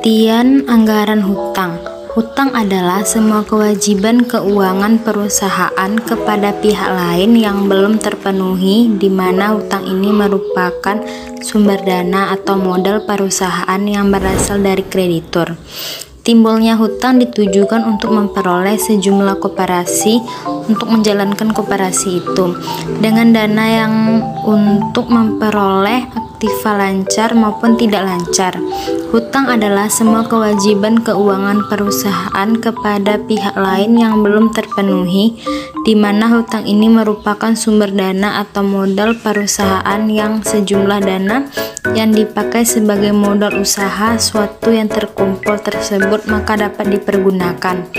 Pengertian anggaran hutang. Hutang adalah semua kewajiban keuangan perusahaan kepada pihak lain yang belum terpenuhi, di mana hutang ini merupakan sumber dana atau modal perusahaan yang berasal dari kreditur. Timbulnya hutang ditujukan untuk memperoleh sejumlah koperasi untuk menjalankan koperasi itu dengan dana yang untuk memperoleh aktiva lancar maupun tidak lancar. Hutang adalah semua kewajiban keuangan perusahaan kepada pihak lain yang belum terpenuhi, di mana hutang ini merupakan sumber dana atau modal perusahaan yang sejumlah dana yang dipakai sebagai modal usaha suatu yang terkumpul tersebut maka dapat dipergunakan.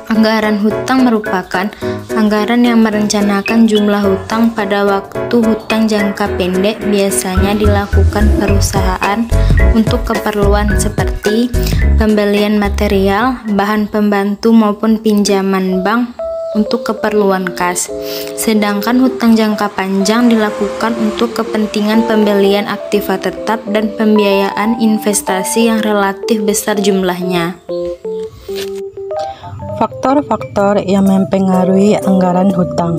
Anggaran hutang merupakan anggaran yang merencanakan jumlah hutang pada waktu hutang jangka pendek, biasanya dilakukan perusahaan untuk keperluan seperti pembelian material, bahan pembantu maupun pinjaman bank untuk keperluan kas. Sedangkan hutang jangka panjang dilakukan untuk kepentingan pembelian aktiva tetap dan pembiayaan investasi yang relatif besar jumlahnya. Faktor-faktor yang mempengaruhi anggaran hutang.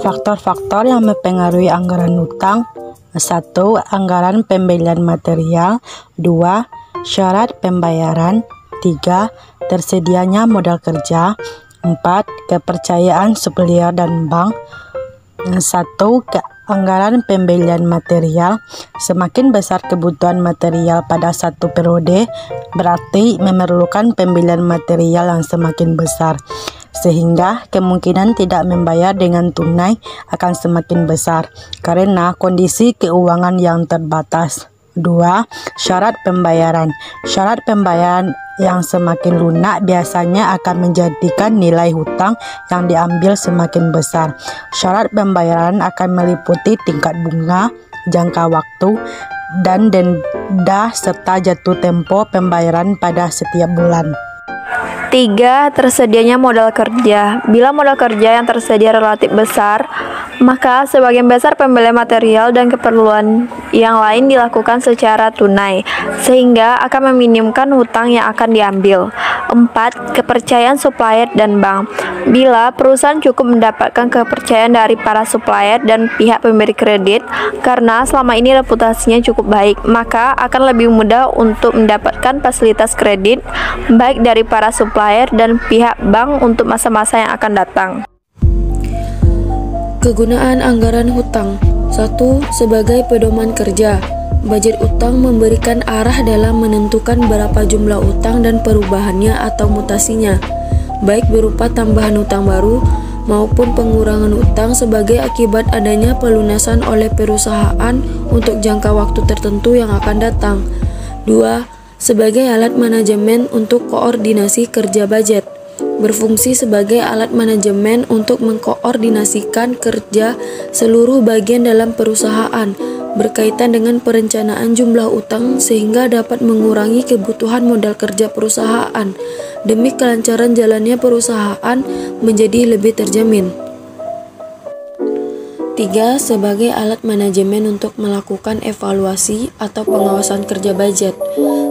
Faktor-faktor yang mempengaruhi anggaran hutang: 1. Anggaran pembelian material. 2. Syarat pembayaran. 3. Tersedianya modal kerja. 4. Kepercayaan supplier dan bank. 1. Anggaran pembelian material. Semakin besar kebutuhan material pada satu periode, berarti memerlukan pembelian material yang semakin besar, sehingga kemungkinan tidak membayar dengan tunai akan semakin besar karena kondisi keuangan yang terbatas. 2. Syarat pembayaran. Syarat pembayaran yang semakin lunak biasanya akan menjadikan nilai hutang yang diambil semakin besar. Syarat pembayaran akan meliputi tingkat bunga, jangka waktu, dan denda serta jatuh tempo pembayaran pada setiap bulan. 3. Tersedianya modal kerja. Bila modal kerja yang tersedia relatif besar, maka sebagian besar pembelian material dan keperluan yang lain dilakukan secara tunai, sehingga akan meminimkan hutang yang akan diambil. 4. Kepercayaan supplier dan bank. Bila perusahaan cukup mendapatkan kepercayaan dari para supplier dan pihak pemberi kredit, karena selama ini reputasinya cukup baik, maka akan lebih mudah untuk mendapatkan fasilitas kredit, baik dari para supplier dan pihak bank untuk masa-masa yang akan datang. Kegunaan anggaran hutang. 1. Sebagai pedoman kerja. Budget utang memberikan arah dalam menentukan berapa jumlah utang dan perubahannya atau mutasinya, baik berupa tambahan utang baru maupun pengurangan utang sebagai akibat adanya pelunasan oleh perusahaan untuk jangka waktu tertentu yang akan datang. 2. Sebagai alat manajemen untuk koordinasi kerja budget. Berfungsi sebagai alat manajemen untuk mengkoordinasikan kerja seluruh bagian dalam perusahaan berkaitan dengan perencanaan jumlah utang sehingga dapat mengurangi kebutuhan modal kerja perusahaan demi kelancaran jalannya perusahaan menjadi lebih terjamin. 3. Sebagai alat manajemen untuk melakukan evaluasi atau pengawasan kerja budget.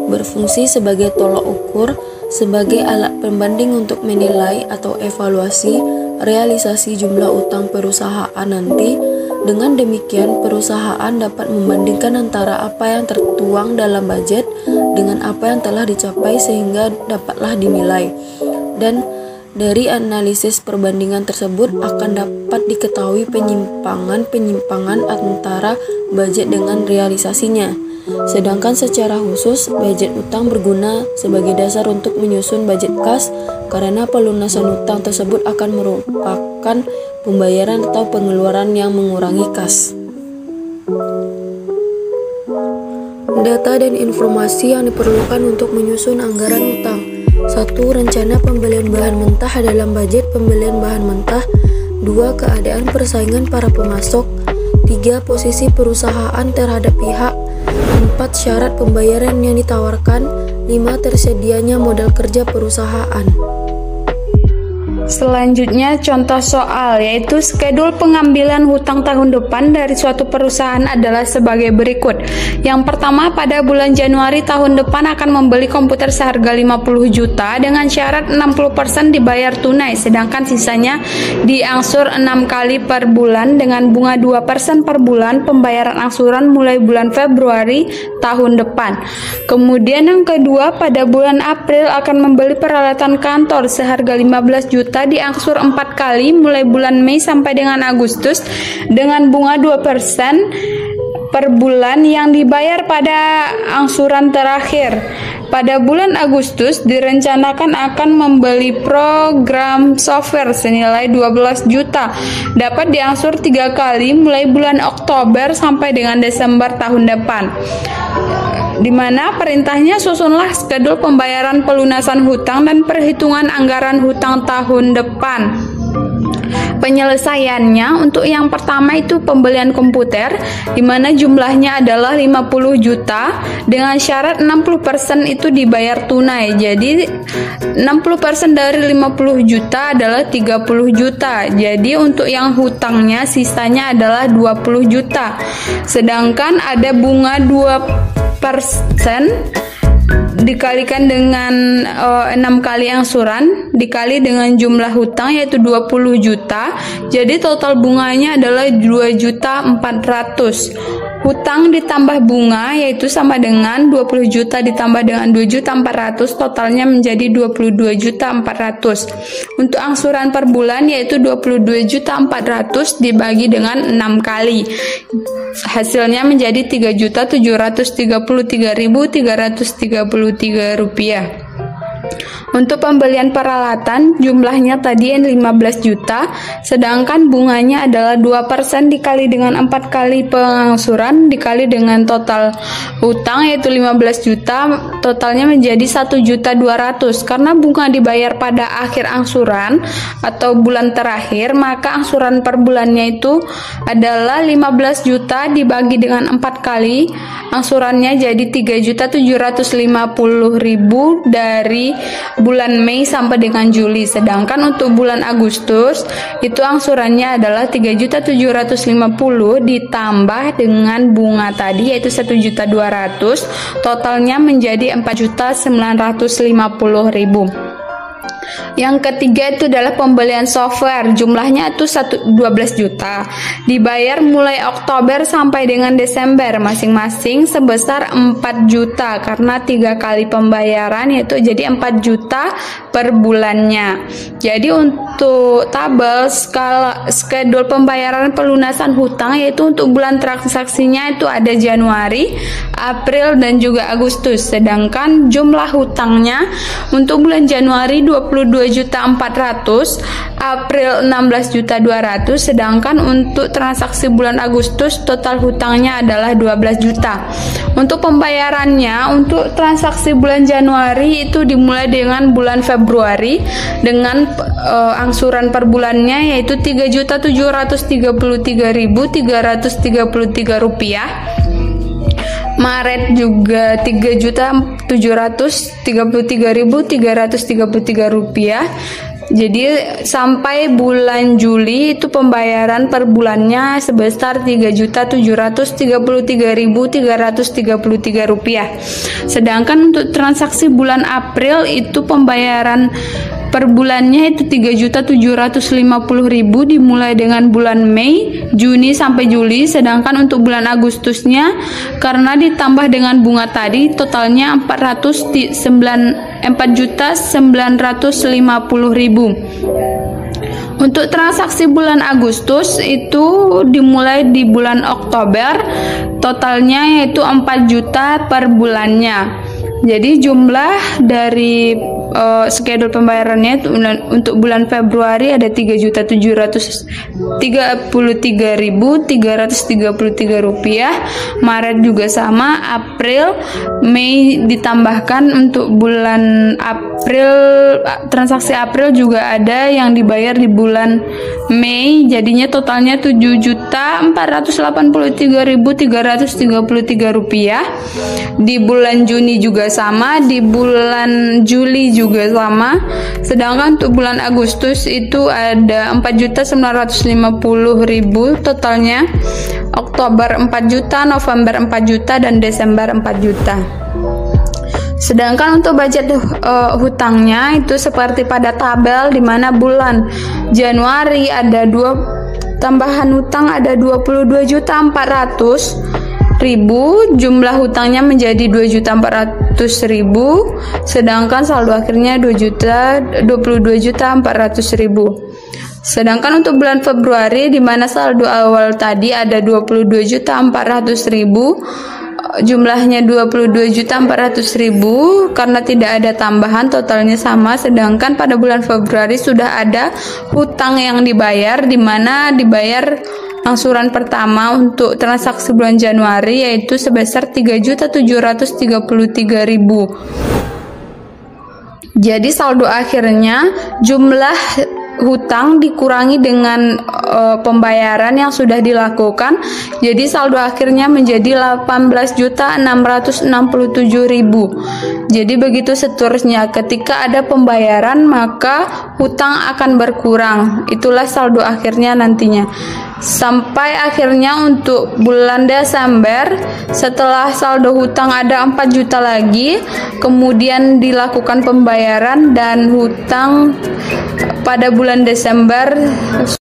Berfungsi sebagai tolok ukur, sebagai alat pembanding untuk menilai atau evaluasi realisasi jumlah utang perusahaan nanti. Dengan demikian, perusahaan dapat membandingkan antara apa yang tertuang dalam budget dengan apa yang telah dicapai sehingga dapatlah dinilai. Dan dari analisis perbandingan tersebut akan dapat diketahui penyimpangan antara budget dengan realisasinya. Sedangkan secara khusus, budget utang berguna sebagai dasar untuk menyusun budget kas karena pelunasan utang tersebut akan merupakan pembayaran atau pengeluaran yang mengurangi kas. Data dan informasi yang diperlukan untuk menyusun anggaran utang. 1. Rencana pembelian bahan mentah dalam budget pembelian bahan mentah. 2. Keadaan persaingan para pemasok. 3. Posisi perusahaan terhadap pihak. 4. Syarat pembayaran yang ditawarkan. 5. Tersedianya modal kerja perusahaan. Selanjutnya contoh soal, yaitu skedul pengambilan hutang tahun depan dari suatu perusahaan adalah sebagai berikut. Yang pertama, pada bulan Januari tahun depan akan membeli komputer seharga 50 juta dengan syarat 60% dibayar tunai, sedangkan sisanya diangsur 6 kali per bulan dengan bunga 2% per bulan. Pembayaran angsuran mulai bulan Februari tahun depan. Kemudian yang kedua, pada bulan April akan membeli peralatan kantor seharga 15 juta diangsur 4 kali mulai bulan Mei sampai dengan Agustus dengan bunga 2% per bulan yang dibayar pada angsuran terakhir. Pada bulan Agustus direncanakan akan membeli program software senilai 12 juta dapat diangsur 3 kali mulai bulan Oktober sampai dengan Desember tahun depan, di mana perintahnya susunlah skedul pembayaran pelunasan hutang dan perhitungan anggaran hutang tahun depan. Penyelesaiannya untuk yang pertama itu pembelian komputer, di mana jumlahnya adalah 50 juta dengan syarat 60% itu dibayar tunai. Jadi 60% dari 50 juta adalah 30 juta. Jadi untuk yang hutangnya sisanya adalah 20 juta. Sedangkan ada bunga 2% dikalikan dengan 6 kali angsuran dikali dengan jumlah hutang yaitu 20 juta. Jadi total bunganya adalah 2.400.000. Hutang ditambah bunga yaitu sama dengan 20 juta ditambah dengan 2.400.000, totalnya menjadi 22.400.000. Untuk angsuran per bulan yaitu 22.400.000 dibagi dengan 6 kali. Hasilnya menjadi 3.733.333 rupiah. Untuk pembelian peralatan jumlahnya tadi 15 juta, sedangkan bunganya adalah 2% dikali dengan 4 kali pengangsuran dikali dengan total hutang yaitu 15 juta, totalnya menjadi 1.200.000. Karena bunga dibayar pada akhir angsuran atau bulan terakhir, maka angsuran per bulannya itu adalah 15 juta dibagi dengan 4 kali angsurannya jadi 3.750.000 dari bulan Mei sampai dengan Juli. Sedangkan untuk bulan Agustus itu angsurannya adalah 3.750.000 ditambah dengan bunga tadi yaitu 1.200.000, totalnya menjadi 4.950.000. Yang ketiga itu adalah pembelian software, jumlahnya itu 12 juta, dibayar mulai Oktober sampai dengan Desember masing-masing sebesar 4 juta karena 3 kali pembayaran yaitu jadi 4 juta per bulannya. Jadi untuk tabel skedul pembayaran pelunasan hutang yaitu untuk bulan transaksinya itu ada Januari, April dan juga Agustus. Sedangkan jumlah hutangnya untuk bulan Januari 22.400.000, April 16.200.000, sedangkan untuk transaksi bulan Agustus total hutangnya adalah 12 juta. Untuk pembayarannya untuk transaksi bulan Januari itu dimulai dengan bulan Februari dengan angsuran per bulannya yaitu 3.733.333 rupiah. Maret juga 3.733.333 rupiah. Jadi sampai bulan Juli itu pembayaran per bulannya sebesar 3.733.333 rupiah. Sedangkan untuk transaksi bulan April itu pembayaran per bulannya itu 3.750.000 dimulai dengan bulan Mei, Juni sampai Juli. Sedangkan untuk bulan Agustusnya karena ditambah dengan bunga tadi totalnya 4.950.000. Untuk transaksi bulan Agustus itu dimulai di bulan Oktober, totalnya yaitu 4 juta per bulannya. Jadi jumlah dari skedul pembayarannya untuk bulan Februari ada 3.733.333 rupiah, Maret juga sama, April, Mei ditambahkan untuk bulan April, transaksi April juga ada yang dibayar di bulan Mei, jadinya totalnya 7.483.333 rupiah. Di bulan Juni juga sama, di bulan Juli juga sama. Sedangkan untuk bulan Agustus itu ada 4.950.000 totalnya. Oktober 4 juta, November 4 juta, dan Desember 4 juta. Sedangkan untuk budget hutangnya itu seperti pada tabel, di mana bulan Januari ada tambahan hutang ada 22.400.000, jumlah hutangnya menjadi 2.400.000, sedangkan saldo akhirnya 22.400.000. Sedangkan untuk bulan Februari, di mana saldo awal tadi ada 22.400.000, jumlahnya 22.400.000 karena tidak ada tambahan, totalnya sama. Sedangkan pada bulan Februari sudah ada hutang yang dibayar, di mana dibayar angsuran pertama untuk transaksi bulan Januari yaitu sebesar 3.733.000. Jadi saldo akhirnya jumlah hutang dikurangi dengan pembayaran yang sudah dilakukan, jadi saldo akhirnya menjadi 18.667.000. Jadi begitu seterusnya, ketika ada pembayaran maka hutang akan berkurang, itulah saldo akhirnya nantinya. Sampai akhirnya untuk bulan Desember, setelah saldo hutang ada 4 juta lagi, kemudian dilakukan pembayaran dan hutang pada bulan Desember